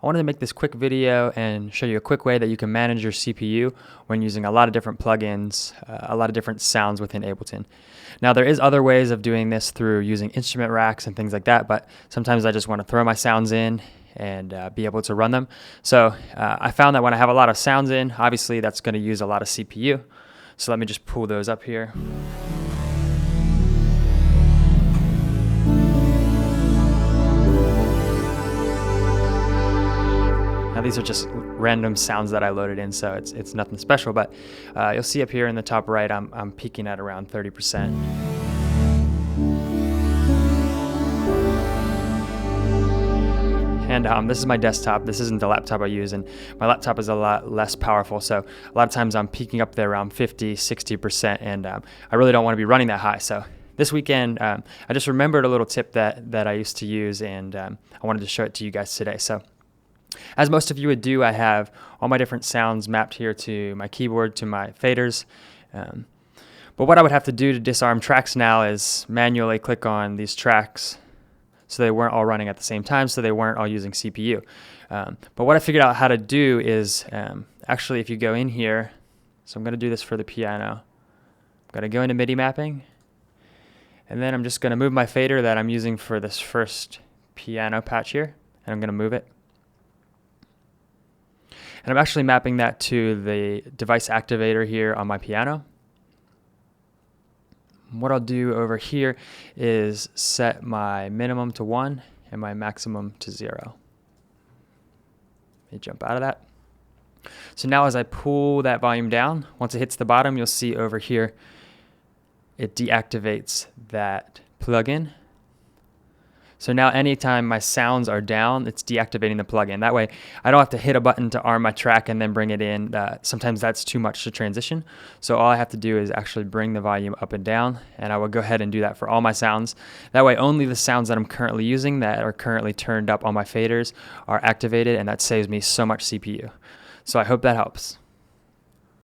I wanted to make this quick video and show you a quick way that you can manage your CPU when using a lot of different plugins, a lot of different sounds within Ableton. Now there is other ways of doing this through using instrument racks and things like that, but sometimes I just want to throw my sounds in and be able to run them. So I found that when I have a lot of sounds in, obviously that's going to use a lot of CPU. So let me just pull those up here. Now these are just random sounds that I loaded in, so it's nothing special, but you'll see up here in the top right, I'm peaking at around 30%. And this is my desktop. This isn't the laptop I use, and my laptop is a lot less powerful, so a lot of times I'm peaking up there around 50, 60%, and I really don't want to be running that high. So this weekend, I just remembered a little tip that I used to use, and I wanted to show it to you guys today. So as most of you would do, I have all my different sounds mapped here to my keyboard, to my faders. But what I would have to do to disarm tracks now is manually click on these tracks so they weren't all running at the same time, so they weren't all using CPU. But what I figured out how to do is actually if you go in here, so I'm going to do this for the piano. I'm going to go into MIDI mapping, and then I'm just going to move my fader that I'm using for this first piano patch here, and I'm going to move it. And I'm actually mapping that to the device activator here on my piano. What I'll do over here is set my minimum to 1 and my maximum to 0. Let me jump out of that. So now as I pull that volume down, once it hits the bottom, you'll see over here it deactivates that plugin. So now anytime my sounds are down, it's deactivating the plugin. That way I don't have to hit a button to arm my track and then bring it in. Sometimes that's too much to transition. So all I have to do is actually bring the volume up and down, and I will go ahead and do that for all my sounds. That way only the sounds that I'm currently using that are currently turned up on my faders are activated, and that saves me so much CPU. So I hope that helps.